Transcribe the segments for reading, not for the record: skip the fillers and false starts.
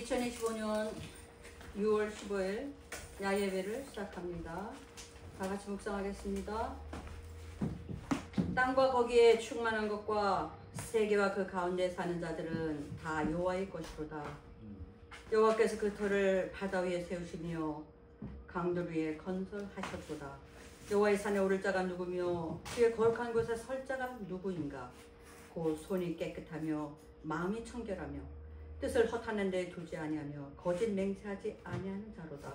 2025년 6월 15일 야예배를 시작합니다. 다 같이 묵상하겠습니다. 땅과 거기에 충만한 것과 세계와 그 가운데 사는 자들은 다 여호와의 것이로다. 여호와께서 그 터를 바다 위에 세우시며 강들 위에 건설하셨도다. 여호와의 산에 오를 자가 누구며 그의 거룩한 곳에 설 자가 누구인가? 곧 손이 깨끗하며 마음이 청결하며 뜻을 허탄한 데에 두지 아니하며 거짓 맹세하지 아니하는 자로다.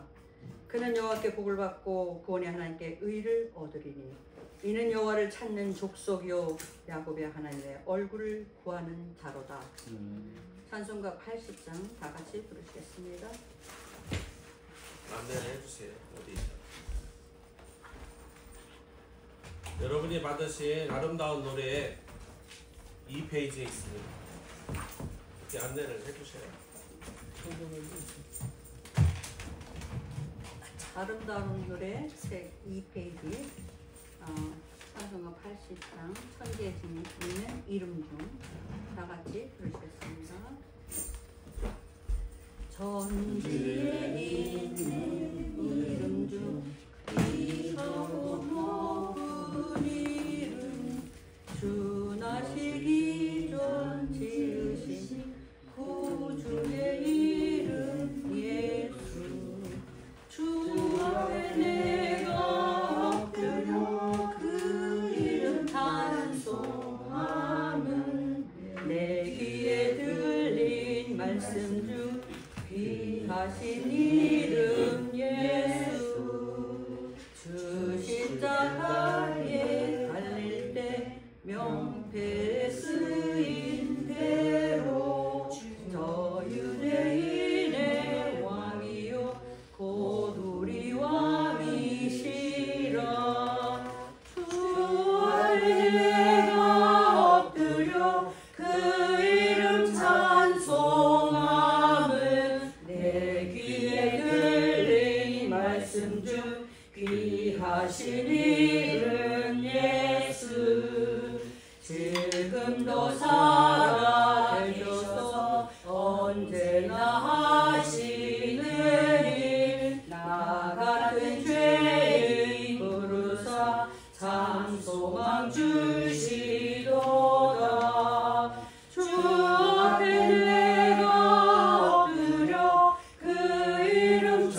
그는 여호와께 복을 받고 구원의 하나님께 의를 얻으리니 이는 여호와를 찾는 족속이요 야곱의 하나님의 얼굴을 구하는 자로다. 찬송가 80장 다 같이 부르시겠습니다. 안내를 해주세요. 어디 있죠? 여러분이 받으신 아름다운 노래 2페이지에 있습니다. 이렇게 안내를 해주세요. 아름다운 노래 책 2페이지 찬송가 80장 천지에 있는 이름 중 다 같이 부르시겠습니다. 천지에 있는 이름 중 이처럼 높은 이름 주 나시기 전 지으신 구주의 이름 예수 주 앞에 내가 엎드려 그 이름 찬송함은 내 귀에 들린 말씀 중 귀하신 이름 예수 주 십자가에 달릴 때 명패에 쓰인 대로 저 유대인의 왕이요 곧 우리 왕이시라. 주 앞에 내가 엎드려 그 이름 찬송함은 내 귀에 들린 말씀 중 귀하신 이름 예수 지금도 살아계셔서 언제나 하시는 일 나 같은 죄인 부르사 참 소망 주시도다. 주 앞에 내가 엎드려 그 이름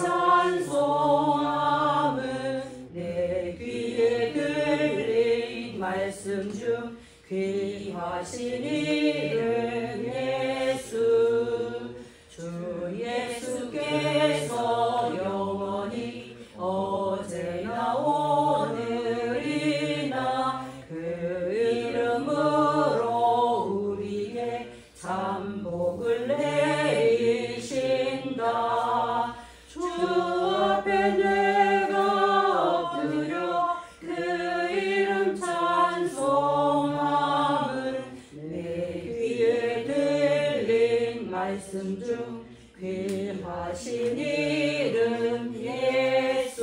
찬송함은 내 귀에 들린 말씀 중 귀하신 이름 예수 주 예수께서 영원히 어제나 오늘이나 그 이름으로 우리의 참 복을 내리신다. 주 앞에 내가 엎드려 그 이름 찬송함은 내 귀에 들린 말씀 중 귀하신 이름 예수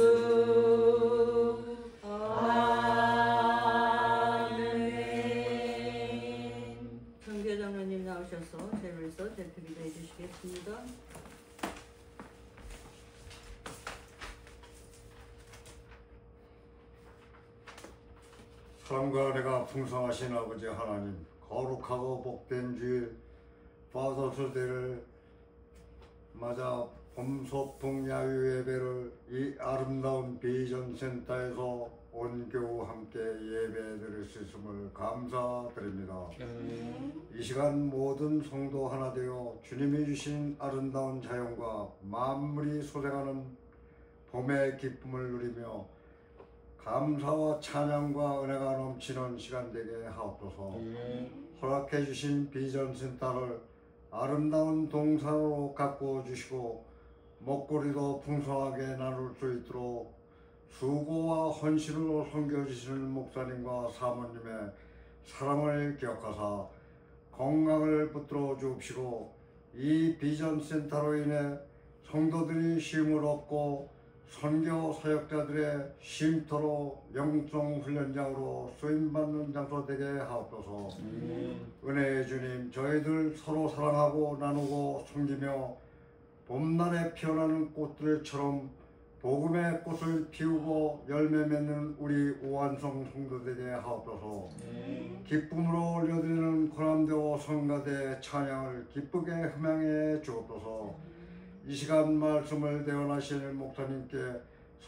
아멘. 정교 장로님 나오셔서 제로에서 대표기도 해주시겠습니다. 사랑과 은혜가 풍성하신 아버지 하나님, 거룩하고 복된 주일 파더스데이를 맞아 봄소풍 야유 예배를 이 아름다운 비전센터에서 온 교우 함께 예배드릴 수 있음을 감사드립니다. 이 시간 모든 성도 하나 되어 주님이 주신 아름다운 자연과 만물이 소생하는 봄의 기쁨을 누리며 감사와 찬양과 은혜가 넘치는 시간 되게 하옵소서. 허락해 주신 비전센터를 아름다운 동산으로 가꾸어 주시고 먹거리도 풍성하게 나눌 수 있도록 수고와 헌신으로 섬겨주시는 목사님과 사모님의 사랑을 기억하사 건강을 붙들어 주옵시고 이 비전센터로 인해 성도들이 쉼을 얻고 선교 사역자들의 쉼터로 영성 훈련장으로 쓰임받는 장소 되게 하옵소서. 은혜의 주님, 저희들 서로 사랑하고 나누고 섬기며 봄날에 피어나는 꽃들처럼 복음의 꽃을 피우고 열매 맺는 우리 오한성 성도되게 하옵소서. 기쁨으로 올려드리는 고난되고 성가대 찬양을 기쁘게 흠양해 주옵소서. 이 시간 말씀을 대언하시는 목사님께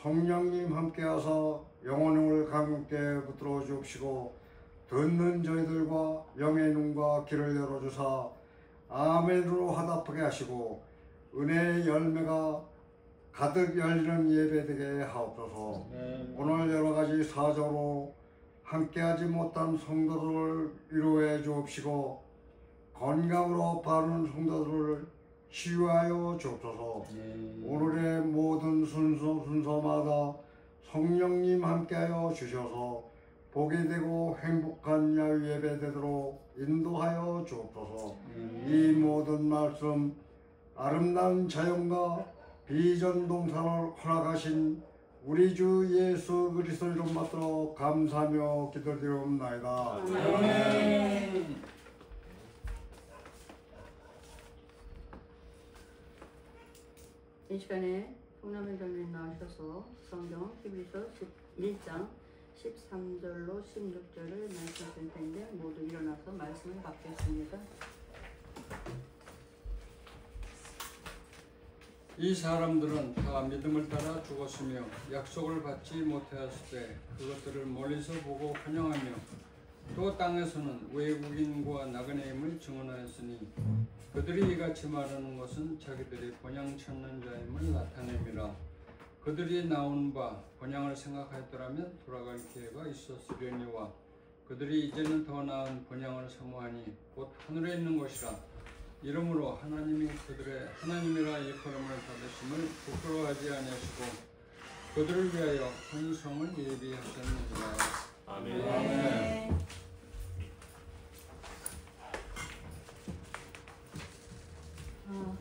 성령님 함께하사 영혼을 강건케 붙들어 주옵시고 듣는 저희들과 영의 눈과 귀를 열어주사 아멘으로 화답하게 하시고 은혜의 열매가 가득 열리는 예배되게 하옵소서. 오늘 여러가지 사정으로 함께하지 못한 성도들을 위로해 주옵시고 건강으로 바르는 성도들을 치유하여 주옵소서. 오늘의 모든 순서마다 성령님 함께하여 주셔서 복이 되고 행복한 야유 예배 되도록 인도하여 주옵소서. 이 모든 말씀 아름다운 자연과 비전 동산을 허락하신 우리 주 예수 그리스도 이름 받들어 감사하며 기도드리옵나이다. 아멘. 이 시간에 동남회장님 나오셔서 성경 히브리서 1장 13절로 16절을 말씀하실 텐데 모두 일어나서 말씀을 받겠습니다. 이 사람들은 다 믿음을 따라 죽었으며 약속을 받지 못하였을 때 그것들을 멀리서 보고 환영하며 또 땅에서는 외국인과 나그네임을 증언하였으니 그들이 이같이 말하는 것은 자기들이 본향 찾는 자임을 나타냄이라. 그들이 나온 바 본향을 생각하였더라면 돌아갈 기회가 있었으려니와 그들이 이제는 더 나은 본향을 사모하니 곧 하늘에 있는 것이라. 이러므로 하나님이 그들의 하나님이라 일컬음을 받으심을 부끄러워하지 아니하시고 그들을 위하여 혼성을 예비하셨느니라. 아멘. 아멘.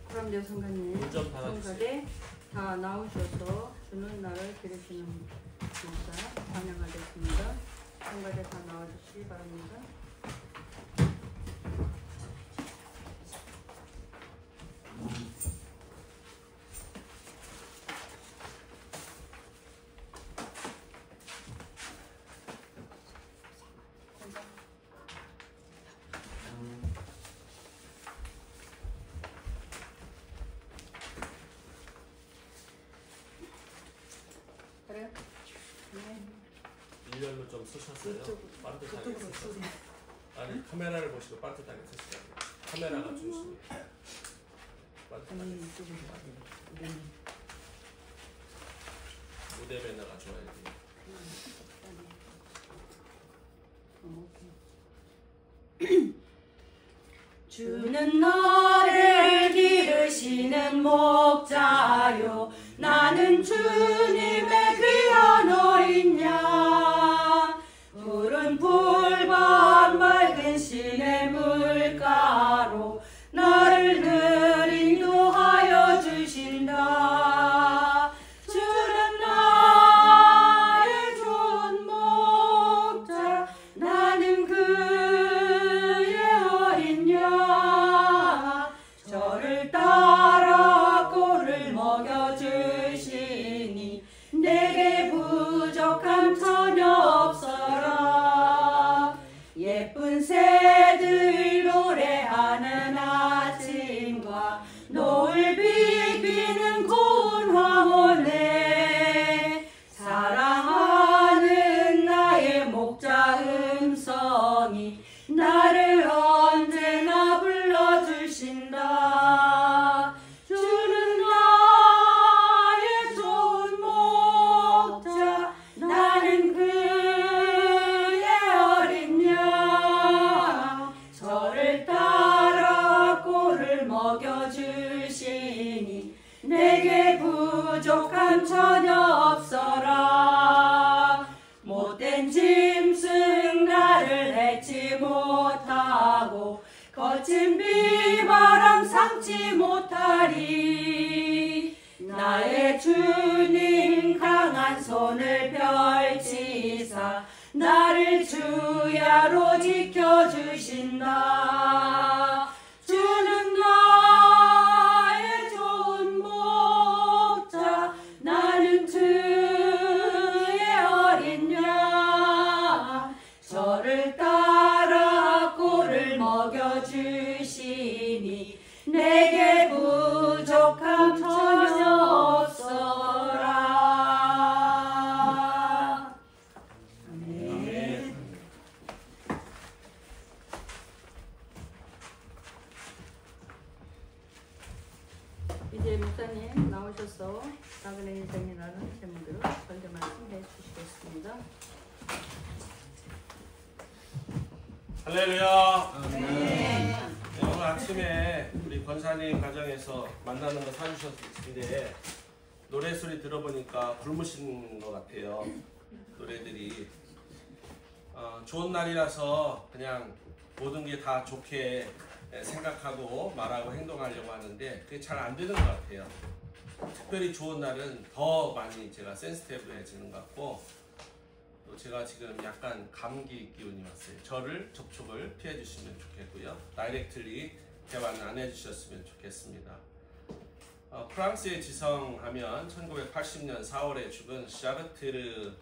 그럼 성가님 물좀 받아주세요. 성가대 다 나오셔서 주는 날을 기르시는 목사 찬양하겠습니다. 성가대 다 나와주시기 바랍니다. 그래요? 네. 일렬로 좀 쓰셨어요. 빠듯하게 쓰셨어요. 아니 카메라를 보시고 빠듯하게 쓰시라고. 카메라가 중심이에요. 빠듯하게 무대 매너가 좋아야 돼요. 주는 너를 기르시는 목자요 나는 주님의 귀한 어린 양 푸른 풀과 맑은 시내 물가로 나를 늘 인도하여 주신다. 주는 나의 좋은 목자 나는 그의 어린 양 저를 따라 꼴을 먹여주시니 내게 부족함 전혀 없어라. 예쁜 새들 노래하는 아침과 노을 비비는 고운 황혼에 사랑하는 나의 목자 음성이 나를 언제나 불러주신다. 주는 나의 좋은 목자 나는 그의 어린 양 저를 따라 꼴을 먹여주시니 내게 부족함 전혀 없어라. 못된 짐승 나를 해치 못하고 거친 비바람 삼지 못하리. 나의 주님 강한 손을 펼치사 나를 주야로 지켜주신다. 주는 나의 좋은 나그네 인생이라는 제목으로 설교 말씀해 주시겠습니다. 할렐루야. 네. 오늘 아침에 우리 권사님 가정에서 만나는 거 사주셨는데 노래 소리 들어보니까 굶으신 것 같아요. 노래들이 좋은 날이라서 그냥 모든 게 다 좋게 생각하고 말하고 행동하려고 하는데 그게 잘 안 되는 것 같아요. 특별히 좋은 날은 더 많이 제가 센시티브해지는 것 같고, 또 제가 지금 약간 감기 기운이 왔어요. 저를 접촉을 피해 주시면 좋겠고요. 다이렉트리 대화는 안 해주셨으면 좋겠습니다. 프랑스의 지성하면 1980년 4월에 죽은 샤르트르를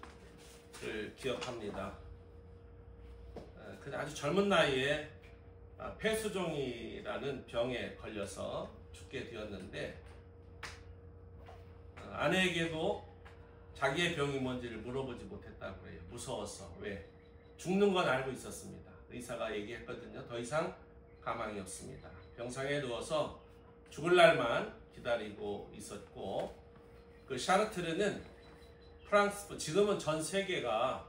기억합니다. 아주 젊은 나이에 폐수종이라는 병에 걸려서 죽게 되었는데, 아내에게도 자기의 병이 뭔지를 물어보지 못했다고 해요. 무서워서. 왜? 죽는 건 알고 있었습니다. 의사가 얘기했거든요. 더 이상 가망이 없습니다. 병상에 누워서 죽을 날만 기다리고 있었고, 그 샤르트르는 프랑스, 지금은 전 세계가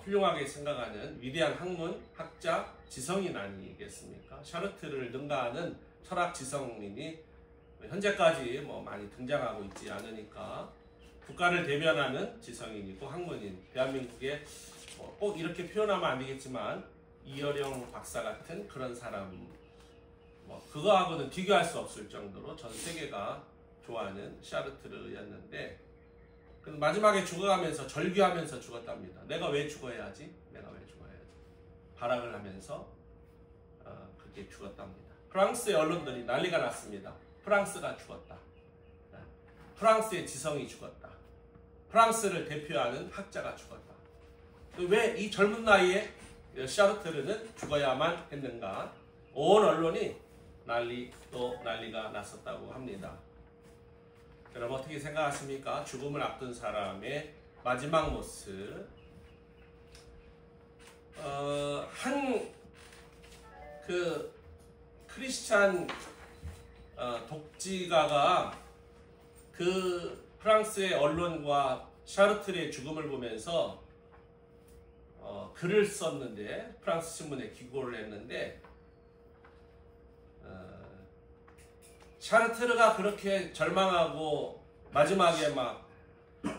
훌륭하게 생각하는 위대한 학문, 학자, 지성인 아니겠습니까? 샤르트르를 능가하는 철학 지성인이 현재까지 많이 등장하고 있지 않으니까 국가를 대변하는 지성인이고 학문인, 대한민국에 꼭 이렇게 표현하면 안 되겠지만 이어령 박사 같은 그런 사람, 그거하고는 비교할 수 없을 정도로 전 세계가 좋아하는 샤르트르였는데, 마지막에 죽어가면서 절규하면서 죽었답니다. 내가 왜 죽어야 하지? 내가 왜 죽어야 하지? 발악을 하면서 그렇게 죽었답니다. 프랑스의 언론들이 난리가 났습니다. 프랑스가 죽었다. 프랑스의 지성이 죽었다. 프랑스를 대표하는 학자가 죽었다. 왜 이 젊은 나이에 샤르트르는 죽어야만 했는가? 온 언론이 난리가 났었다고 합니다. 여러분 어떻게 생각하십니까? 죽음을 앞둔 사람의 마지막 모습. 한 크리스찬 독지가가 그 프랑스의 언론과 샤르트르의 죽음을 보면서 글을 썼는데, 프랑스 신문에 기고를 했는데, 샤르트르가 그렇게 절망하고 마지막에 막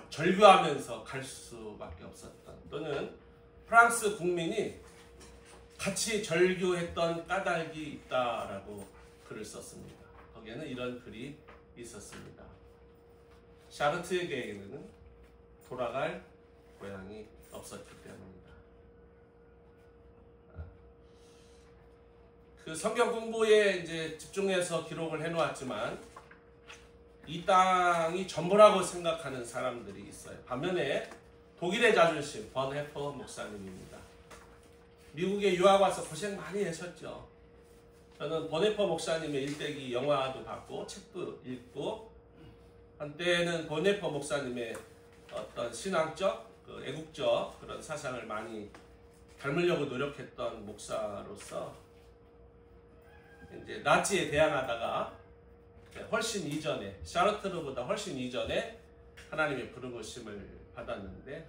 절규하면서 갈 수밖에 없었던, 또는 프랑스 국민이 같이 절규했던 까닭이 있다라고 글을 썼습니다. 거기에는 이런 글이 있었습니다. 샤르트르에게는 돌아갈 고향이 없었기 때문입니다. 그 성경 공부에 이제 집중해서 기록을 해놓았지만 이 땅이 전부라고 생각하는 사람들이 있어요. 반면에 독일의 자존심, 번헤퍼 목사님입니다. 미국에 유학 와서 고생 많이 하셨죠. 저는 번헤퍼 목사님의 일대기 영화도 봤고 책도 읽고, 한때는 번헤퍼 목사님의 어떤 신앙적, 애국적 그런 사상을 많이 닮으려고 노력했던 목사로서 이제 나치에 대항하다가 훨씬 이전에, 샤르트르보다 훨씬 이전에 하나님의 부르심을 받았는데,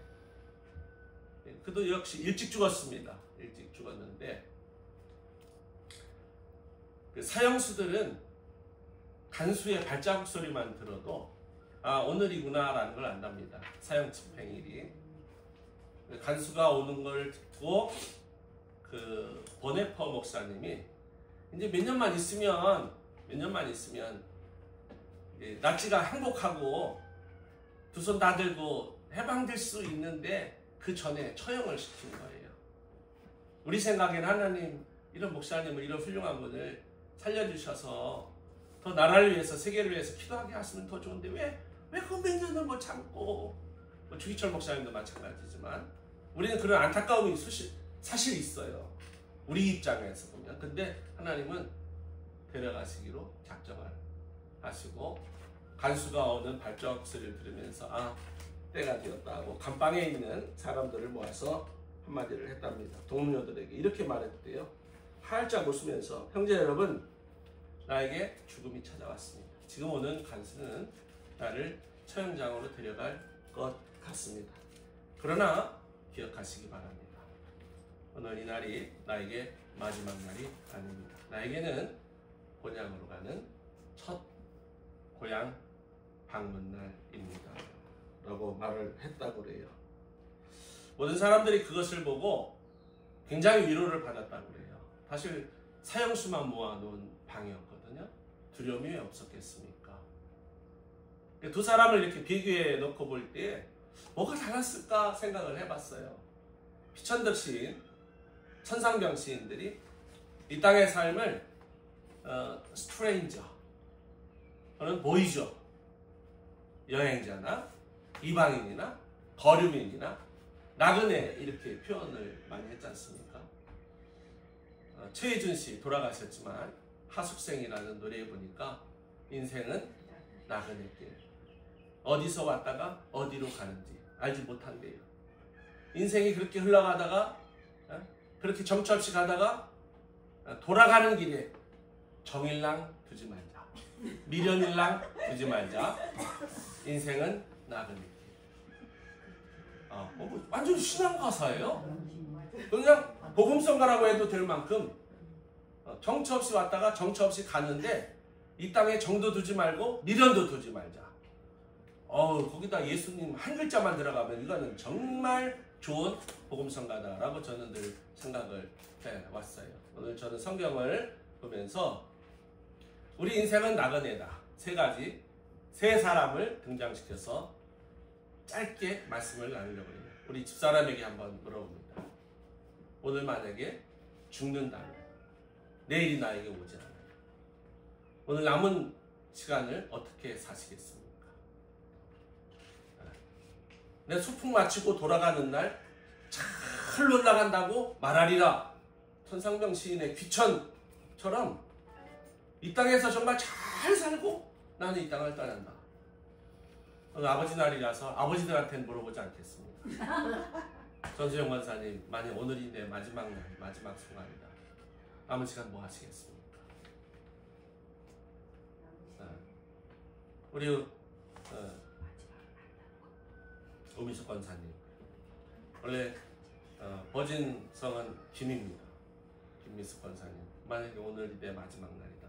그도 역시 일찍 죽었습니다. 일찍 죽었는데, 그 사형수들은 간수의 발자국 소리만 들어도 오늘이구나 라는 걸 안답니다. 사형 집행일이. 간수가 오는 걸 듣고 그 번헤퍼 목사님이 이제 몇 년만 있으면 나치가 항복하고 두 손 다 들고 해방될 수 있는데 그 전에 처형을 시킨 거예요. 우리 생각엔 하나님 이런 목사님을, 이런 훌륭한 분을 살려주셔서 더 나라를 위해서, 세계를 위해서 기도하게 하시면 더 좋은데 왜 그 몇 년을 못 참고, 주기철 목사님도 마찬가지지만 우리는 그런 안타까움이 사실 있어요. 우리 입장에서 보면. 근데 하나님은 데려가시기로 작정을 하시고, 간수가 오는 발자국 소리를 들으면서 때가 되었다고 감방에 있는 사람들을 모아서 한마디를 했답니다. 동료들에게 이렇게 말했대요. 활짝 웃으면서, 형제 여러분, 나에게 죽음이 찾아왔습니다. 지금 오는 간수는 나를 처형장으로 데려갈 것 같습니다. 그러나 기억하시기 바랍니다. 오늘 이 날이 나에게 마지막 날이 아닙니다. 나에게는 곤양으로 가는 첫 고향 방문날입니다. 라고 말을 했다고 그래요. 모든 사람들이 그것을 보고 굉장히 위로를 받았다고 그래요. 사실 사형수만 모아놓은 방이었거든요. 두려움이 왜 없었겠습니까? 두 사람을 이렇게 비교해 놓고 볼 때 뭐가 달랐을까 생각을 해봤어요. 피천득 시인, 천상병 시인들이 이 땅의 삶을 스트레인저, 또는 보이저, 여행자나 이방인이나 거류민이나 나그네 이렇게 표현을 많이 했지 않습니까? 최희준 씨 돌아가셨지만 하숙생이라는 노래에 보니까 인생은 나그네길, 어디서 왔다가 어디로 가는지 알지 못한대요. 인생이 그렇게 흘러가다가 그렇게 정처 없이 가다가 돌아가는 길에 정일랑 두지 말자, 미련일랑 두지 말자, 인생은 나그네길. 완전 신앙 가사예요. 그냥 복음성가라고 해도 될 만큼 정처 없이 왔다가 정처 없이 가는데 이 땅에 정도 두지 말고 미련도 두지 말자. 거기다 예수님 한 글자만 들어가면 이거는 정말 좋은 복음성가다라고 저는 늘 생각을 해왔어요. 오늘 저는 성경을 보면서 우리 인생은 나그네다, 세 사람을 등장시켜서 짧게 말씀을 나누려고 해요. 우리 집사람에게 한번 물어봅니다. 오늘 만약에 죽는다면 내일이 나에게 오지 않아요. 오늘 남은 시간을 어떻게 사시겠습니까? 내 소풍 마치고 돌아가는 날 잘 올라간다고 말하리라. 천상병 시인의 귀천처럼 이 땅에서 정말 잘 살고 나는 이 땅을 떠난다. 오늘 아버지 날이라서 아버지들한테는 물어보지 않겠습니다. 전수영 권사님, 만약 오늘이 내 마지막 날, 마지막 순간이다. 남은 시간 뭐 하시겠습니까? 우리 오미숙 권사님, 원래 버진성은 김입니다. 김미숙 권사님, 만약에 오늘이 내 마지막 날이다.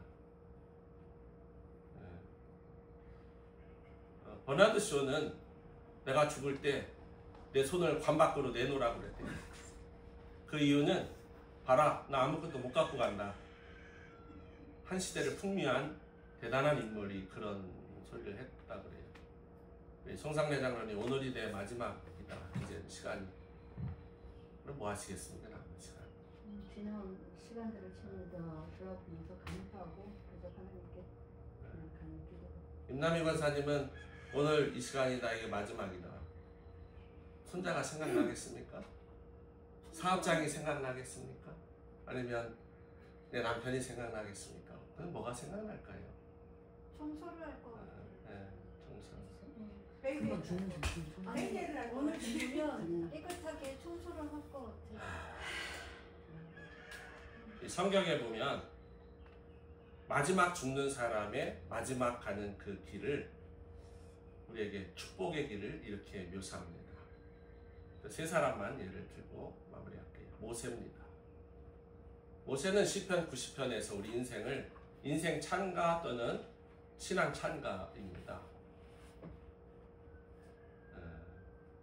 버나드 쇼는 내가 죽을 때 내 손을 관 밖으로 내놓으라고 그랬대요. 그 이유는 봐라, 나 아무것도 못 갖고 간다. 한 시대를 풍미한 대단한 인물이 그런 소리를 했다 그래요. 송상래 장로님, 오늘이 내 마지막이다. 이제 시간이. 그럼 뭐 하시겠습니까? 남은 시간. 지난 시간들을 전부 다 돌아보면서 감사하고 그래서 하나님께 가는 기도. 임남희 권사님은 오늘 이 시간이 나에게 마지막이다. 손자가 생각나겠습니까? 사업장이 생각나겠습니까? 아니면 내 남편이 생각나겠습니까? 그럼 뭐가 생각날까요? 청소를 할 것 같아요. 청소. 오늘 죽으면 깨끗하게 청소를 할 것 같아요. 이 성경에 보면 마지막 죽는 사람의 마지막 가는 그 길을 우리에게 축복의 길을 이렇게 묘사합니다. 세 사람만 예를 들고 마무리할게요. 모세입니다. 모세는 시편 90편에서 우리 인생을 인생 찬가 또는 신앙 찬가입니다.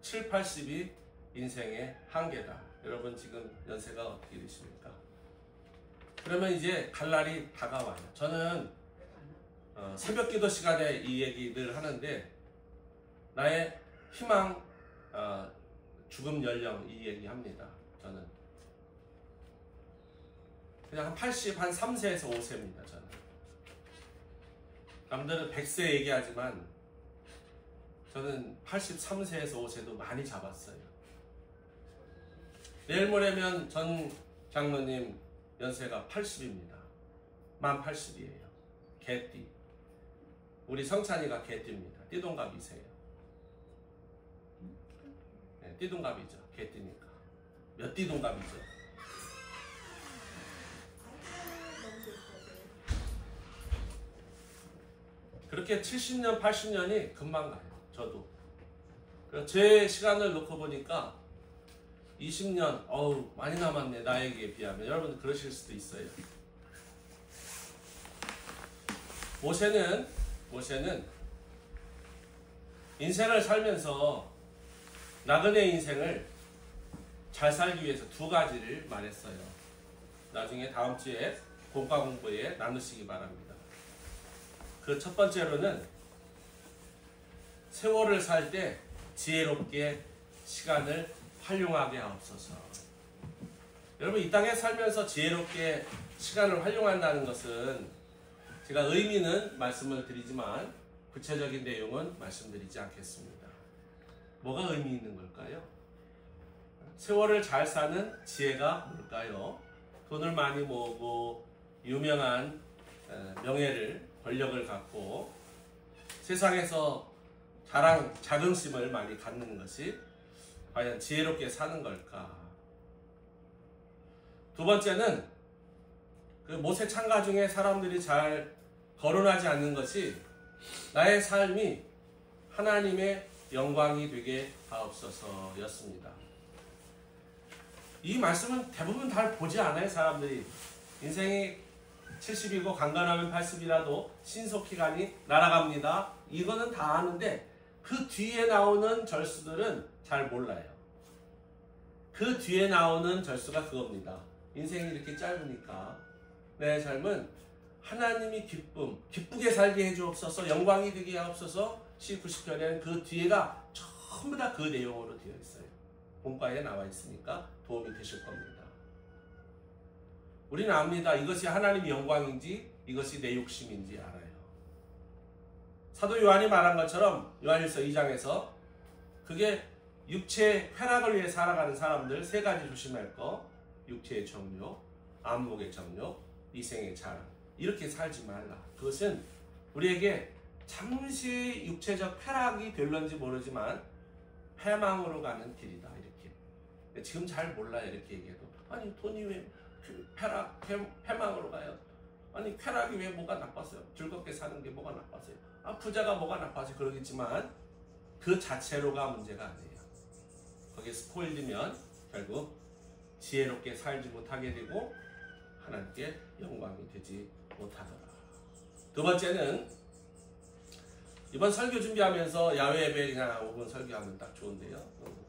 7, 80이 인생의 한계다. 여러분 지금 연세가 어떻게 되십니까? 그러면 이제 갈 날이 다가와요. 저는 새벽 기도 시간에 이 얘기를 하는데 나의 희망, 죽음 연령 이 얘기합니다. 저는 그냥 한 80, 한 3세에서 5세입니다. 저는 남들은 100세 얘기하지만 저는 83세에서 5세도 많이 잡았어요. 내일 모레면 전 장로님 연세가 80입니다. 만 80이에요. 개띠. 우리 성찬이가 개띠입니다. 띠동갑이세요. 네, 띠동갑이죠. 개띠니까. 몇 띠동갑이죠? 그렇게 70년, 80년이 금방 가요. 저도. 제 시간을 놓고 보니까 20년, 어우, 많이 남았네, 나에게 비하면. 여러분들 그러실 수도 있어요. 모세는 인생을 살면서 나그네 인생을 잘 살기 위해서 두 가지를 말했어요. 나중에 다음 주에 공과 공부에 나누시기 바랍니다. 그 첫 번째로는 세월을 살 때 지혜롭게 시간을 활용하게 하옵소서. 여러분, 이 땅에 살면서 지혜롭게 시간을 활용한다는 것은 제가 의미는 말씀을 드리지만 구체적인 내용은 말씀드리지 않겠습니다. 뭐가 의미 있는 걸까요? 세월을 잘 사는 지혜가 뭘까요? 돈을 많이 모으고 유명한 명예를, 권력을 갖고 세상에서 자긍심을 많이 갖는 것이 과연 지혜롭게 사는 걸까? 두 번째는 그 모세 창가 중에 사람들이 잘 거론하지 않는 것이 나의 삶이 하나님의 영광이 되게 하옵소서였습니다. 이 말씀은 대부분 잘 보지 않아요. 사람들이 인생이 70이고 강간하면 80이라도 신속히간이 날아갑니다. 이거는 다 아는데 그 뒤에 나오는 절수들은 잘 몰라요. 그 뒤에 나오는 절수가 그겁니다. 인생이 이렇게 짧으니까 내 삶은 하나님이 기쁘게 살게 해주옵소서, 영광이 되게 하옵소서. 90편에는 그 뒤에가 전부 다 그 내용으로 되어 있어요. 본과에 나와 있으니까 도움이 되실 겁니다. 우리는 압니다. 이것이 하나님의 영광인지 이것이 내 욕심인지 알아요. 사도 요한이 말한 것처럼 요한일서 2장에서 그게 육체의 쾌락을 위해 살아가는 사람들 세 가지 조심할 거. 육체의 정욕, 안목의 정욕, 이생의 자랑. 이렇게 살지 말라. 그것은 우리에게 잠시 육체적 쾌락이 될런지 모르지만 패망으로 가는 길이다. 이렇게. 지금 잘 몰라요. 이렇게 얘기해도. 아니 돈이 왜 패망으로 가요? 아니 쾌락이 왜 뭐가 나빴어요? 즐겁게 사는 게 뭐가 나빴어요? 부자가 뭐가 나빠서 그러겠지만 그 자체로가 문제가 아니에요. 거기에 스포일되면 결국 지혜롭게 살지 못하게 되고 하나님께 영광이 되지 못하더라. 두 번째는 이번 설교 준비하면서 야외 예배 그냥 5분 설교하면 딱 좋은데요.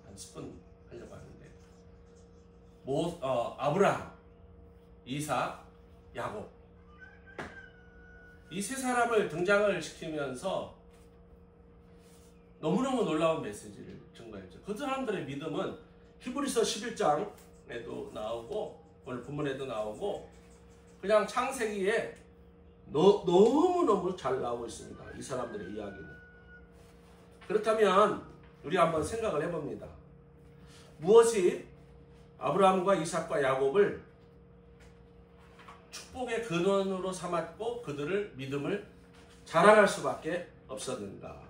한 10분 하려고 하는데 아브라함, 이삭, 야곱 이 세 사람을 등장을 시키면서 너무너무 놀라운 메시지를 증거했죠. 그 사람들의 믿음은 히브리서 11장에도 나오고 오늘 본문에도 나오고 그냥 창세기에 너무너무 잘 나오고 있습니다. 이 사람들의 이야기는. 그렇다면 우리 한번 생각을 해봅니다. 무엇이 아브라함과 이삭과 야곱을 축복의 근원으로 삼았고 그들을 믿음을 자랑할 수밖에 없었는가?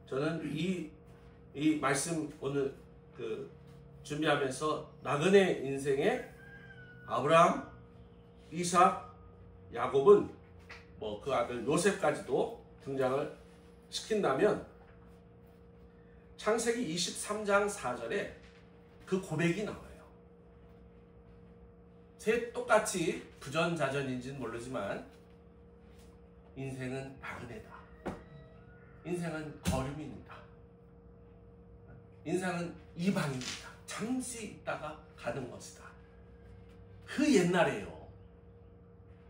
저는 이 말씀 오늘 준비하면서 나그네 인생의 아브라함, 이삭, 야곱은 그 아들 요셉까지도 등장을 시킨다면 창세기 23장 4절에 그 고백이 나와요. 셋 똑같이 부전자전인지는 모르지만 인생은 나그네다. 인생은 거름입니다. 인생은 이방입니다. 잠시 있다가 가는 것이다. 그 옛날에요.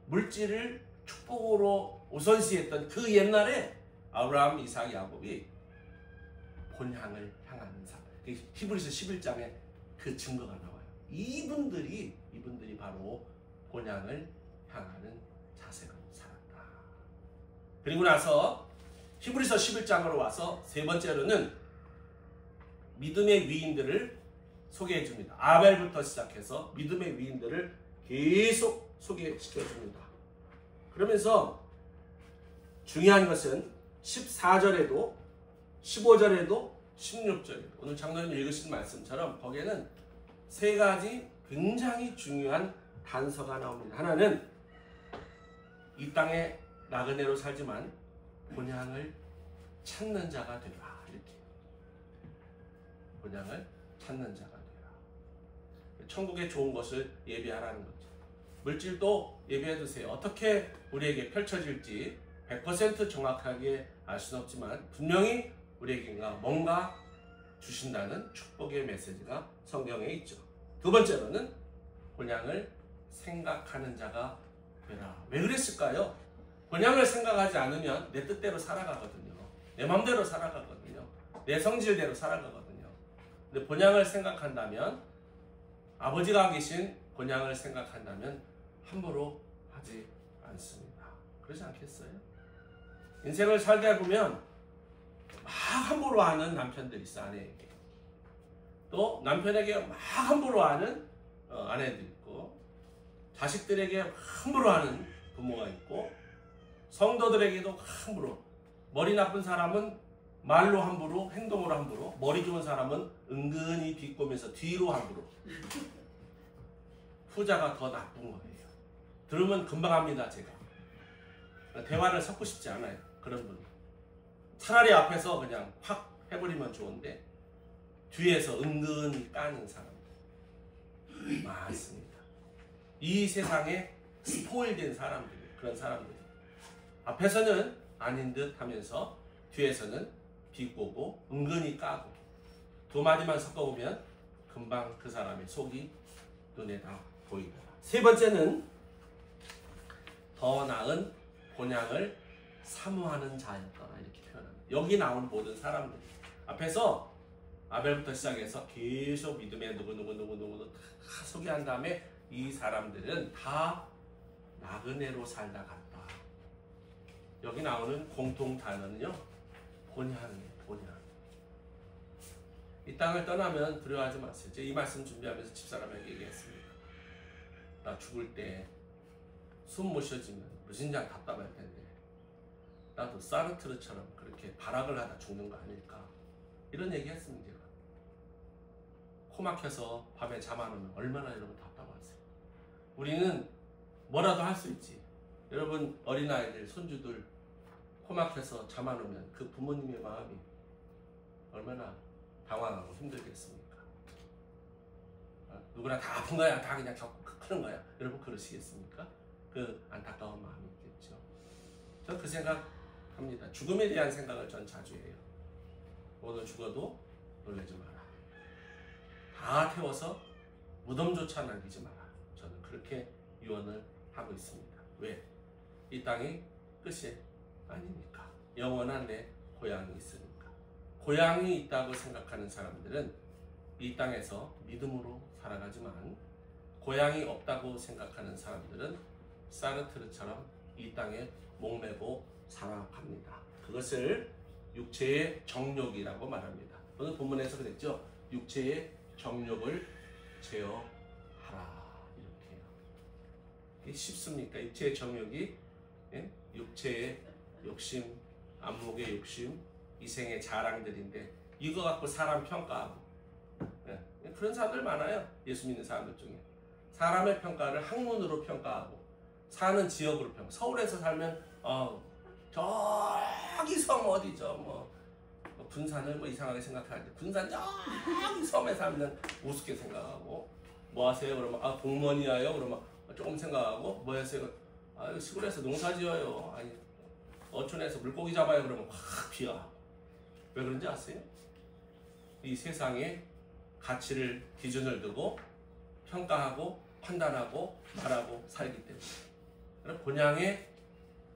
물질을 축복으로 우선시했던 그 옛날에 아브라함, 이삭, 야곱이 본향을 향하는 삶. 히브리서 11장에 그 증거가 나와요. 이분들이 바로 본향을 향하는 자세로 살았다. 그리고 나서 히브리서 11장으로 와서 세 번째로는 믿음의 위인들을 소개해 줍니다. 아벨부터 시작해서 믿음의 위인들을 계속 소개시켜 줍니다. 그러면서 중요한 것은 14절에도 15절에도 16절에도 오늘 장로님 읽으신 말씀처럼 거기에는 세 가지 굉장히 중요한 단서가 나옵니다. 하나는 이 땅에 나그네로 살지만 본향을 찾는 자가 되라. 이렇게 본향을 찾는 자가 되라. 천국의 좋은 것을 예비하라는 거죠. 물질도 예비해 두세요. 어떻게 우리에게 펼쳐질지 100% 정확하게 알 수는 없지만 분명히 우리에게 뭔가 주신다는 축복의 메시지가 성경에 있죠. 두 번째로는 본향을 생각하는 자가 되라. 왜 그랬을까요? 본향을 생각하지 않으면 내 뜻대로 살아가거든요. 내 마음대로 살아가거든요. 내 성질대로 살아가거든요. 근데 본향을 생각한다면, 아버지가 계신 본향을 생각한다면 함부로 하지 않습니다. 그러지 않겠어요? 인생을 살다 보면 막 함부로 하는 남편들이 있어, 아내에게. 또 남편에게 막 함부로 하는 아내도 있고, 자식들에게 함부로 하는 부모가 있고, 성도들에게도 함부로. 머리 나쁜 사람은 말로 함부로, 행동으로 함부로, 머리 좋은 사람은 은근히 비꼬면서 뒤로 함부로. 후자가 더 나쁜 거예요. 들으면 금방 합니다, 제가. 대화를 섞고 싶지 않아요, 그런 분. 차라리 앞에서 그냥 확 해버리면 좋은데 뒤에서 은근히 까는 사람들 많습니다. 이 세상에 스포일된 사람들, 그런 사람들. 앞에서는 아닌 듯 하면서 뒤에서는 비꼬고 은근히 까고, 두 마디만 섞어보면 금방 그 사람의 속이 눈에 다 보이더라. 세 번째는 더 나은 본향을 사모하는 자였더라, 이렇게 표현합니다. 여기 나온 모든 사람들 앞에서 아벨부터 시작해서 계속 믿음의 누구 다 소개한 다음에 이 사람들은 다 나그네로 살다 갔다. 여기 나오는 공통 단어는요, 본향이에요. 본향. 이 땅을 떠나면 두려워하지 마세요. 제가 이 말씀 준비하면서 집사람에게 얘기했습니다. 나 죽을 때 숨 못 쉬어지면 무진장 답답할 텐데 나도 사르트르처럼 그렇게 발악을 하다 죽는 거 아닐까, 이런 얘기 했습니다. 제가 코 막혀서 밤에 잠 안 오면 얼마나 여러분 답답하세요. 우리는 뭐라도 할 수 있지. 여러분 어린아이들, 손주들 코 막혀서 잠 안 오면 그 부모님의 마음이 얼마나 당황하고 힘들겠습니까? 누구나 다 아픈 거야, 다 그냥 크는 거야. 여러분 그러시겠습니까? 그 안타까운 마음이 있겠죠. 저 그 생각합니다. 죽음에 대한 생각을 전 자주 해요. 오늘 죽어도 놀라지 마라. 다 태워서 무덤조차 남기지 마라. 저는 그렇게 유언을 하고 있습니다. 왜? 이 땅이 끝이 아니니까. 영원한 내 고향이 있으니까. 고향이 있다고 생각하는 사람들은 이 땅에서 믿음으로 살아가지만, 고향이 없다고 생각하는 사람들은 사르트르처럼 이 땅에 목매고 살아갑니다. 그것을 육체의 정욕이라고 말합니다. 오늘 본문에서 그랬죠. 육체의 정욕을 제어하라, 이렇게요. 이게 쉽습니까? 육체의 정욕이, 육체의 욕심, 안목의 욕심, 이생의 자랑들인데 이거 갖고 사람 평가하고, 그런 사람들 많아요. 예수 믿는 사람들 중에. 사람의 평가를 학문으로 평가하고, 사는 지역으로 평가. 서울에서 살면 저기 섬 어디죠, 뭐 군산을 뭐 이상하게 생각하는데, 군산 저기 섬에 살면 우습게 생각하고, 뭐 하세요? 그러면 공무원이에요? 그러면 조금 생각하고, 뭐 하세요? 시골에서 농사 지어요. 아니 어촌에서 물고기 잡아요. 그러면 확 비하하고. 왜 그런지 아세요? 이 세상에 가치를, 기준을 두고 평가하고 판단하고 말하고 살기 때문에. 본향의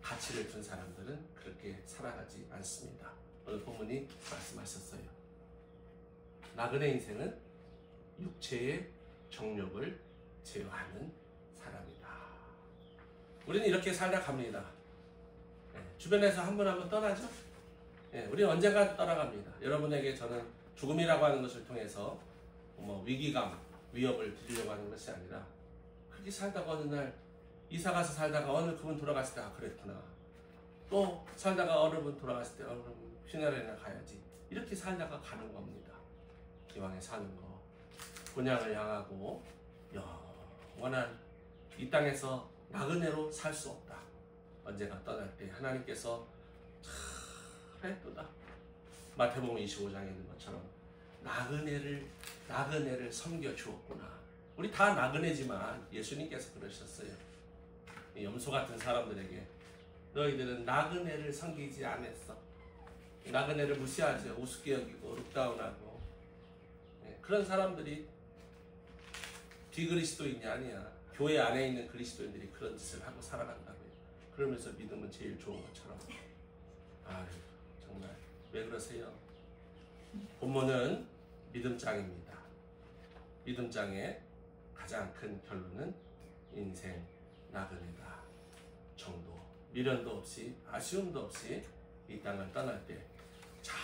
가치를 둔 사람들은 그렇게 살아가지 않습니다. 오늘 본문이 말씀하셨어요. 나그네 인생은 육체의 정욕을 제어하는 사람이다. 우리는 이렇게 살다 갑니다. 주변에서 한 분 한 분 떠나죠? 우리는 언젠가 떠나갑니다. 여러분에게 저는 죽음이라고 하는 것을 통해서 뭐 위기감, 위협을 드리려고 하는 것이 아니라, 그렇게 살다가 어느 날 이사가서 살다가 어느 그분 돌아갔을 때 그랬구나. 또 살다가 어느 분 돌아갔을 때 그럼 휘나레나 가야지. 이렇게 살다가 가는 겁니다. 기왕에 사는 거. 본향을 향하고 영원한 이 땅에서 나그네로 살 수 없다. 언제가 떠날 때 하나님께서 그랬도다. 마태복음 25장에 있는 것처럼 나그네를 섬겨 주었구나. 우리 다 나그네지만 예수님께서 그러셨어요. 이 염소 같은 사람들에게 너희들은 나그네를 섬기지 않았어. 나그네를 무시하죠. 우습게 여기고 룩다운하고. 그런 사람들이 비그리스도인이 아니야. 교회 안에 있는 그리스도인들이 그런 짓을 하고 살아간다고요. 그러면서 믿음은 제일 좋은 것처럼. 아유, 정말 왜 그러세요? 본문은 믿음장입니다. 믿음장의 가장 큰 결론은 인생 나그네다. 정도, 미련도 없이 아쉬움도 없이 이 땅을 떠날 때 잘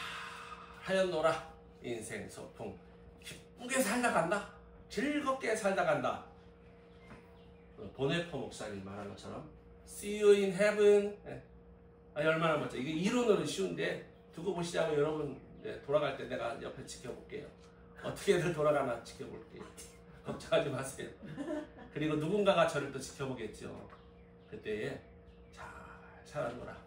하였노라. 인생 소풍 기쁘게 살다 간다. 즐겁게 살다 간다. 보네퍼 목사님 말한 것처럼 See you in heaven. 얼마나 멋져. 이게 이론으로는 쉬운데 두고 보시자고 여러분. 돌아갈 때 내가 옆에 지켜볼게요. 어떻게든 돌아가나 지켜볼게요. 걱정하지 마세요. 그리고 누군가가 저를 또 지켜보겠죠. 그때에 잘 살아노라.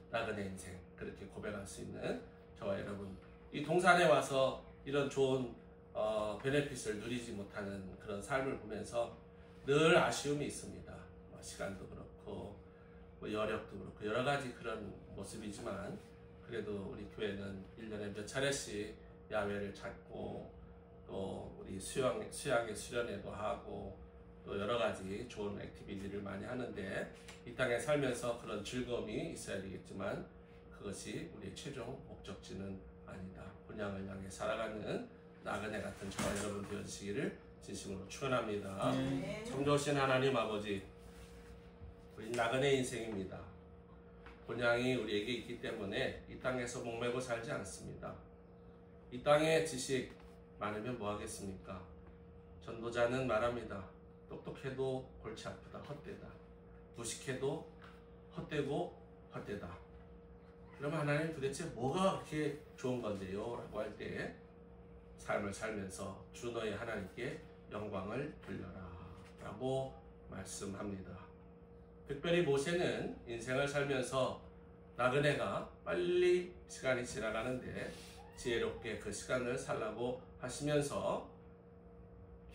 나그네 인생. 그렇게 고백할 수 있는 저와 여러분. 이 동산에 와서 이런 좋은 베네핏을 누리지 못하는 그런 삶을 보면서 늘 아쉬움이 있습니다. 시간도 그렇고 여력도 그렇고 여러 가지 그런 모습이지만 그래도 우리 교회는 1년에 몇 차례씩 야외를 찾고 또 우리 수양의 수련회도 하고 또 여러 가지 좋은 액티비티를 많이 하는데 이 땅에 살면서 그런 즐거움이 있어야 되겠지만 그것이 우리의 최종 목적지는 아니다. 본향을 향해 살아가는 나그네 같은 저와 여러분 되어주시기를 진심으로 축원합니다. 참 좋으신 하나님 아버지, 우리 나그네 인생입니다. 본향이 우리에게 있기 때문에 이 땅에서 목매고 살지 않습니다. 이 땅의 지식 많으면 뭐하겠습니까? 전도자는 말합니다. 똑똑해도 골치 아프다. 헛되다. 무식해도 헛되고 헛되다. 그러면 하나님 도대체 뭐가 그렇게 좋은 건데요? 라고 할 때 삶을 살면서 주 너의 하나님께 영광을 돌려라 라고 말씀합니다. 특별히 모세는 인생을 살면서 나그네가 빨리 시간이 지나가는데 지혜롭게 그 시간을 살라고 하시면서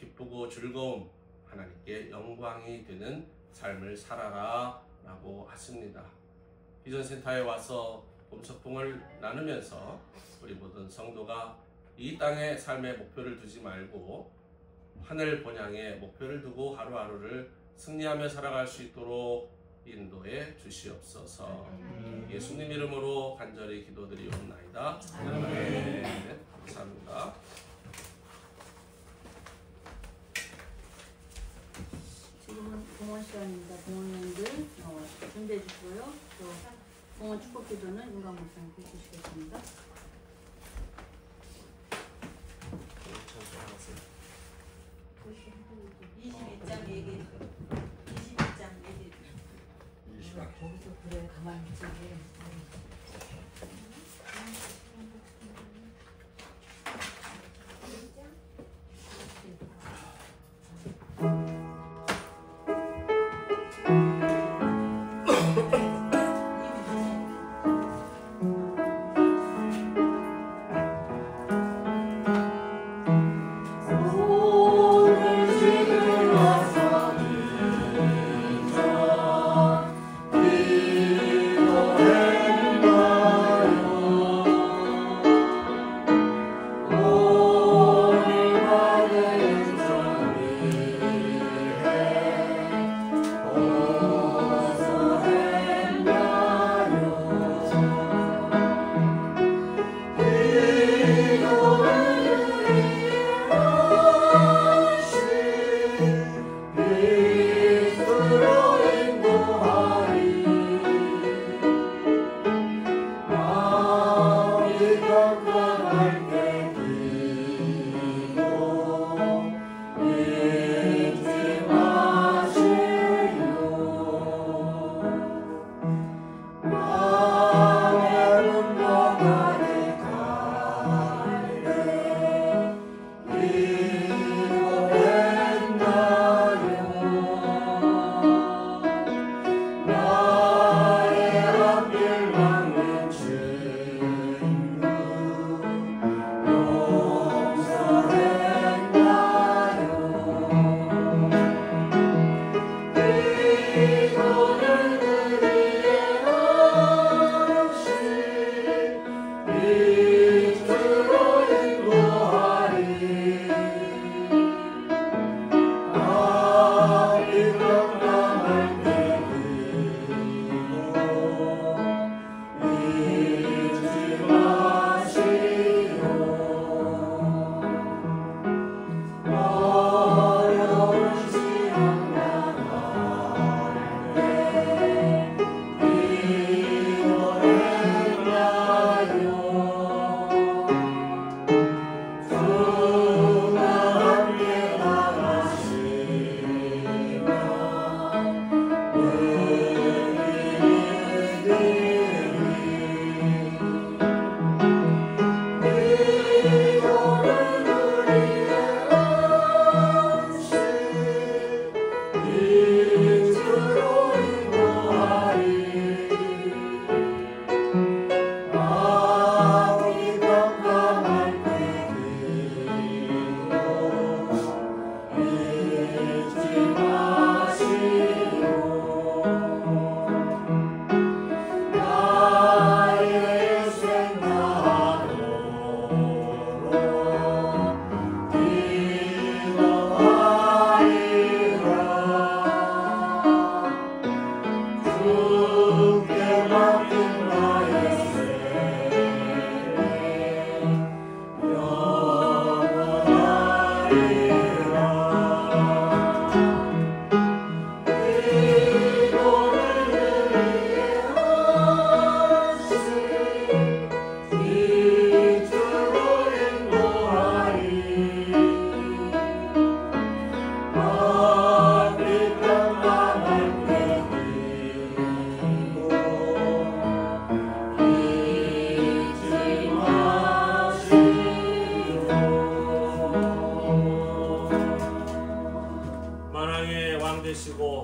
기쁘고 즐거움, 하나님께 영광이 되는 삶을 살아라 라고 하십니다. 비전센터에 와서 봄소풍을 나누면서 우리 모든 성도가 이 땅의 삶의 목표를 두지 말고 하늘 본향의 목표를 두고 하루하루를 승리하며 살아갈 수 있도록 인도해 주시옵소서. 예수님 이름으로 간절히 기도드리옵나이다. 아멘. 감사합니다. 지금은 공원 시간입니다. 공원님들 준비해 주시고요. 또 공원 축복 기도는 윤광 목사님께 해주시겠습니다. 22장 얘기해 줘. 22장 얘기해 줘. 거기서 그래 가만히 있지. 네.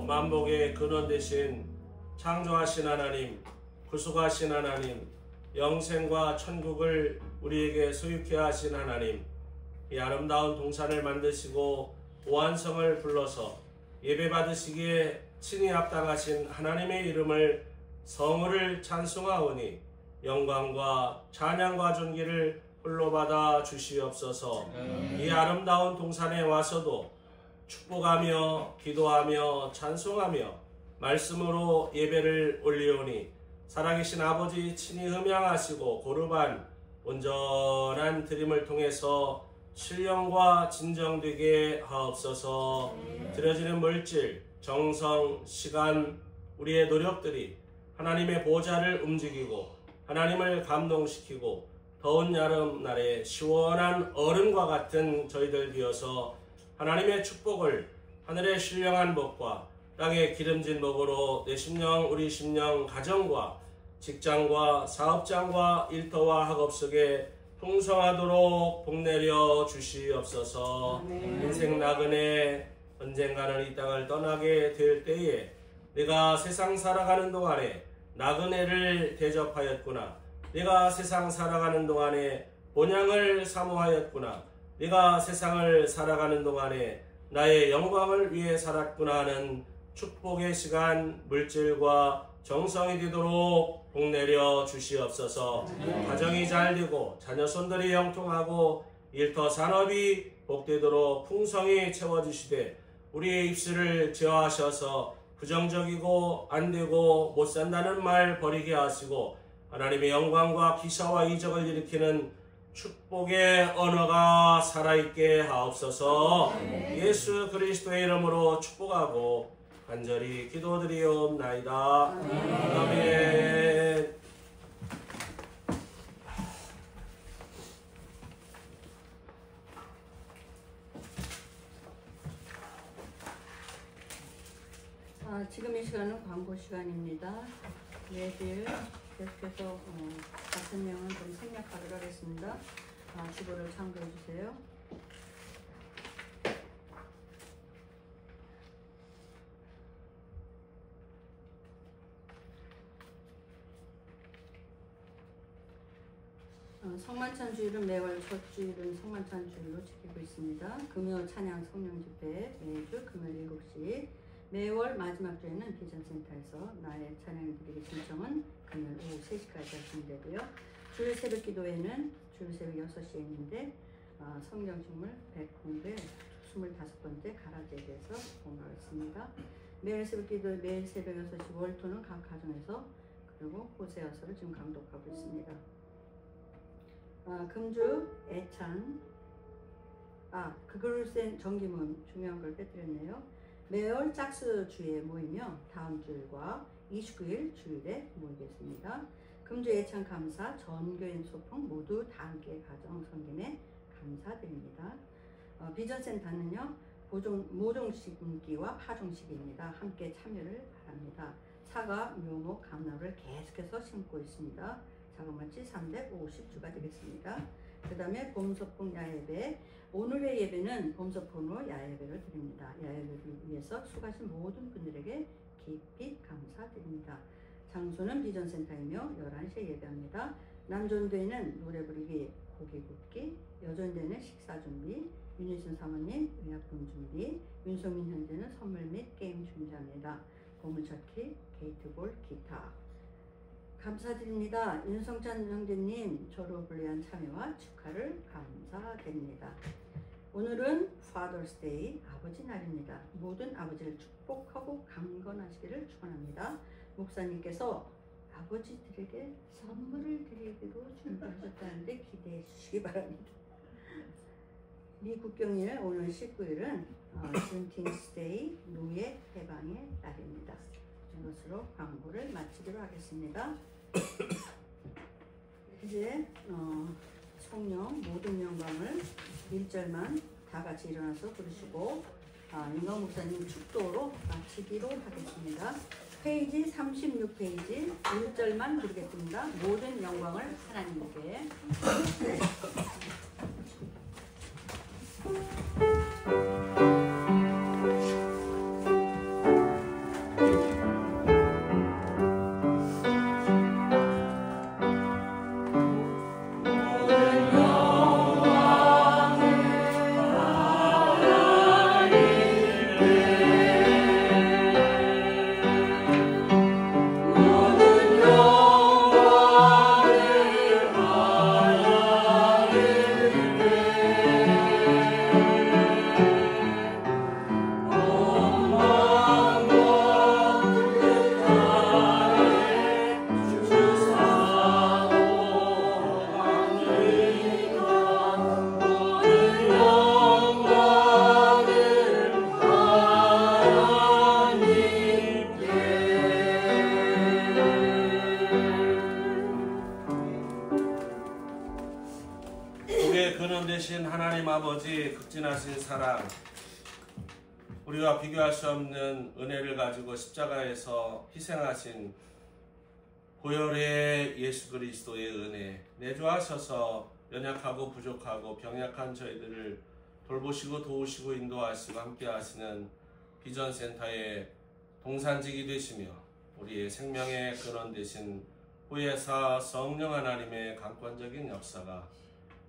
만복의 근원 되신 창조하신 하나님, 구속하신 하나님, 영생과 천국을 우리에게 소유케 하신 하나님, 이 아름다운 동산을 만드시고 오한성을 불러서 예배 받으시기에 친히 합당하신 하나님의 이름을 성을 찬송하오니 영광과 찬양과 존귀를 홀로 받아 주시옵소서. 이 아름다운 동산에 와서도 축복하며 기도하며 찬송하며 말씀으로 예배를 올리오니 살아계신 아버지 친히 흠양하시고 고르반 온전한 드림을 통해서 신령과 진정되게 하옵소서. 드려지는 물질, 정성, 시간, 우리의 노력들이 하나님의 보좌를 움직이고 하나님을 감동시키고 더운 여름날에 시원한 얼음과 같은 저희들 되어서 하나님의 축복을 하늘의 신령한 복과 땅의 기름진 복으로 내 심령, 우리 심령, 가정과 직장과 사업장과 일터와 학업 속에 풍성하도록 복내려 주시옵소서. 인생 나그네 언젠가는 이 땅을 떠나게 될 때에 내가 세상 살아가는 동안에 나그네를 대접하였구나. 내가 세상 살아가는 동안에 본향을 사모하였구나. 네가 세상을 살아가는 동안에 나의 영광을 위해 살았구나 하는 축복의 시간, 물질과 정성이 되도록 복내려 주시옵소서. 가정이 잘되고 자녀 손들이 형통하고 일터 산업이 복되도록 풍성히 채워주시되 우리의 입술을 제어하셔서 부정적이고 안되고 못산다는 말 버리게 하시고 하나님의 영광과 기사와 이적을 일으키는 축복의 언어가 살아있게 하옵소서. 예수 그리스도의 이름으로 축복하고 간절히 기도드리옵나이다. 아멘. 지금 이 시간은 광고 시간입니다. 매일 계속해서 5명은 좀 생략하도록 하겠습니다. 주보를 참고해 주세요. 성만찬 주일은 매월 첫 주일은 성만찬 주일로 지키고 있습니다. 금요 찬양 성령 집회 매주 금요일 7시, 매월 마지막 주에는 비전센터에서 나의 찬양을 드리기 신청은 금요일 오후 3시까지 하시면 되고요. 주일 새벽 기도회는 주일 새벽 6시에 있는데 성경 식물 100공부의 25번째 가라지에 대해서 공부하겠습니다. 매일 새벽 기도, 매일 새벽 6시 월토는 각 가정에서, 그리고 호세아서를 지금 강독하고 있습니다. 금주 애찬, 그글센 정기문 중요한 걸 빼뜨렸네요. 매월 짝수 주에 모이며 다음 주일과 29일 주일에 모이겠습니다. 금주 애찬 감사 전교인 소통 모두 다 함께 가정 섬김에 감사드립니다. 비전센터는요 모종식기와 파종식입니다. 함께 참여를 바랍니다. 사과, 묘목, 감나무를 계속해서 심고 있습니다. 작업마치 350주가 되겠습니다. 그 다음에 봄소풍 야예배, 오늘의 예배는 봄소풍으로 야예배를 드립니다. 야예배를 위해서 수고하신 모든 분들에게 깊이 감사드립니다. 장소는 비전센터이며 11시에 예배합니다. 남전대회는 노래 부르기, 고기 굽기, 여전대회는 식사 준비, 윤희순 사모님 의약품 준비, 윤성민 현재는 선물 및 게임 준비합니다. 보물찾기, 게이트볼, 기타. 감사드립니다. 윤성찬 형제님 졸업을 위한 참여와 축하를 감사드립니다. 오늘은 Father's Day, 아버지 날입니다. 모든 아버지를 축복하고 강건하시기를 축원합니다. 목사님께서 아버지들에게 선물을 드리기로 준비하셨다는데 기대해 주시기 바랍니다. 미국경일 오늘 19일은 준팅스데이 노예 해방의 날입니다. 이것으로 광고를 마치기로 하겠습니다. 이제 성령 모든 영광을 1절만 다 같이 일어나서 부르시고 윤광 목사님 축도로 마치기로 하겠습니다. 페이지 36페이지 1절만 부르겠습니다. 모든 영광을 하나님께. 하나님 아버지 극진하신 사랑, 우리와 비교할 수 없는 은혜를 가지고 십자가에서 희생하신 고혈의 예수 그리스도의 은혜, 내주하셔서 연약하고 부족하고 병약한 저희들을 돌보시고 도우시고 인도하시고 함께 하시는 비전센터의 동산직이 되시며 우리의 생명의 근원 되신 후예사 성령 하나님의 강권적인 역사가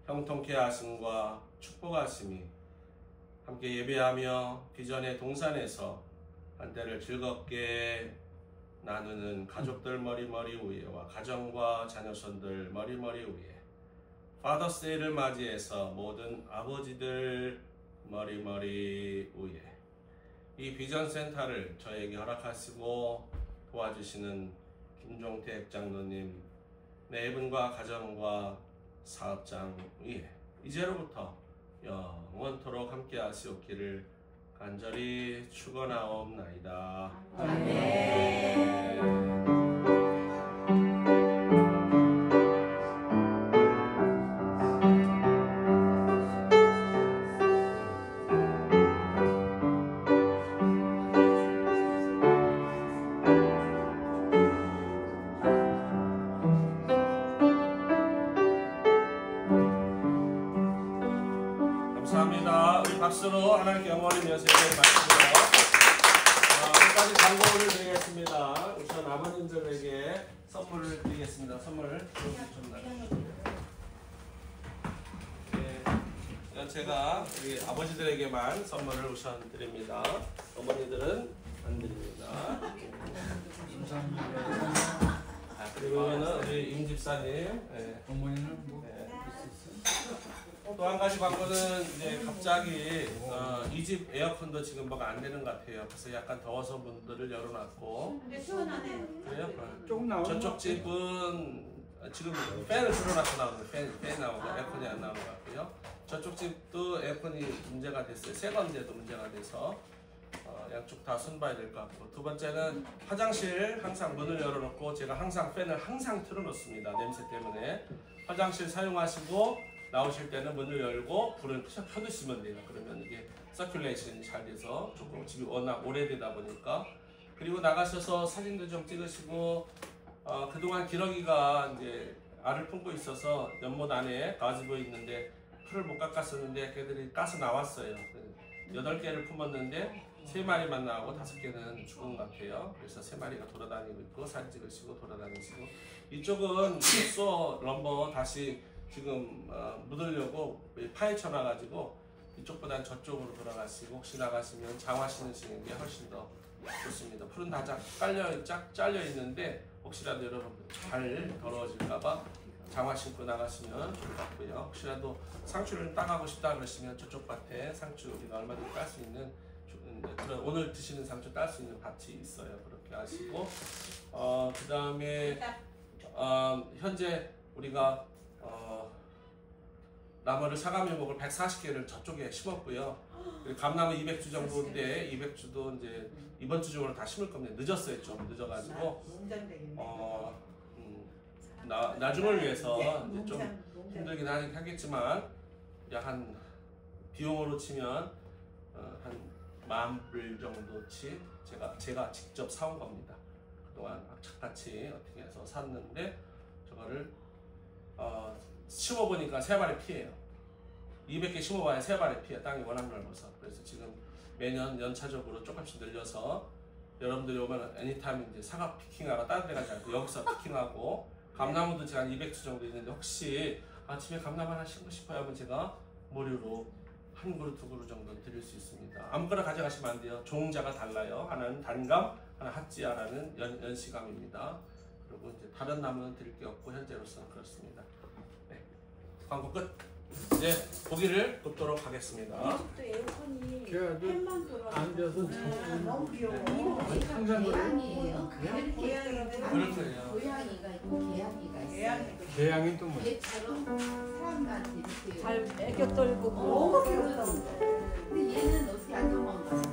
형통케 하심과 축복하심이 함께 예배하며 비전의 동산에서 한 때를 즐겁게 나누는 가족들 머리머리 위에와 가정과 자녀손들 머리머리 위에 파더스데이를 맞이해서 모든 아버지들 머리머리 위에 이 비전센터를 저에게 허락하시고 도와주시는 김종택 장로님 네 분과 가정과 사업장 위에 이제로부터 영원토록 함께 하시옵기를 간절히 축원하옵나이다. 아멘. 박수로 하나님께 영광을 드리면서 예배를 마치고요. 끝까지 광고를 드리겠습니다. 우선 아버님들에게 선물을 드리겠습니다. 선물 네, 제가 우리 아버지들에게만 선물을 우선 드립니다. 어머니들은 안 드립니다. 그리고는 우리 임 집사님. 네. 어머니는 뭐? 네. 또 한 가지 광고는 이제 갑자기 이 집 에어컨도 지금 뭐가 안 되는 것 같아요. 그래서 약간 더워서 문들을 열어놨고. 근데 시원하네. 그래요? 조금 나오는 저쪽 집은 지금 팬을 틀어놔서 나오는데 팬 나오고 에어컨이 안 나오는 것 같고요. 저쪽 집도 에어컨이 문제가 됐어요. 세 번째도 문제가 돼서 양쪽 다 손봐야 될 것 같고. 두 번째는 화장실 항상 문을 열어놓고 제가 항상 팬을 항상 틀어놓습니다. 냄새 때문에. 화장실 사용하시고 나오실 때는 문을 열고 불을 켜두시면 돼요. 그러면 이게 서큘레이션이 잘 돼서 조금 집이 워낙 오래되다 보니까. 그리고 나가셔서 사진도 좀 찍으시고 그동안 기러기가 이제 알을 품고 있어서 연못 안에 가지고 있는데 풀을 못 깎았었는데 걔들이 까서 나왔어요. 8개를 품었는데 3마리만 나오고 5개는 죽은 것 같아요. 그래서 3마리가 돌아다니고 있고 사진 찍으시고 돌아다니시고. 이쪽은 소 럼버 다시 지금 묻으려고 파헤쳐놔가지고 이쪽보다는 저쪽으로 돌아가시고 혹시 나가시면 장화 신으시는 게 훨씬 더 좋습니다. 풀은 다 쫙 잘려 있는데 혹시라도 여러분 잘 더러워질까봐 장화 신고 나가시면 좋을 것 같고요. 혹시라도 상추를 따가고 싶다 그러시면 저쪽 밭에 상추 우리가 얼마든지 딸 수 있는 그런 오늘 드시는 상추 딸 수 있는 밭이 있어요. 그렇게 하시고 그 다음에 현재 우리가 나무를 사과묘목을 140개를 저쪽에 심었고요. 그리고 감나무 200주 정도인데 200주도 이제 이번 주 중으로 다 심을 겁니다. 늦었어요. 좀 늦어가지고 나중을 위해서 이제 좀 힘들긴 하겠지만 약 한 비용으로 치면 한 10,000불 정도치 제가 직접 사온 겁니다. 그동안 악착같이 어떻게 해서 샀는데 저거를 심어보니까 3발의 피해요. 200개 심어봐야 3발의 피해. 땅이 워낙 넓어서. 그래서 지금 매년 연차적으로 조금씩 늘려서 여러분들이 오면 애니타임 이제 사과 피킹하러 다른 데 가지 않고 여기서 피킹하고 감나무도 제가 한 200주 정도 있는데 혹시 아침에 감나무 하나 심고 싶어요 하면 제가 무료로 한 그루, 2그루 정도 드릴 수 있습니다. 아무거나 가져가시면 안 돼요. 종자가 달라요. 하나는 단감, 하나 핫지아라는 연시감입니다. 그리고 이제 다른 나무는 드릴 게 없고 현재로서는 그렇습니다. 네. 광고 끝. 이제 고기를 굽도록 하겠습니다. 또 에어컨이 걔가 팬만 돌아. 앉아서 너무 귀여워. 항상 고양이에요. 그럴 거예요. 고양이가 있고 개양이가 있어요. 개양이 또 뭐야? 개처럼 사람들한테 이렇게 잘 애교 떨고 너무 귀엽다. 근데 얘는 어떻게 안 도망가?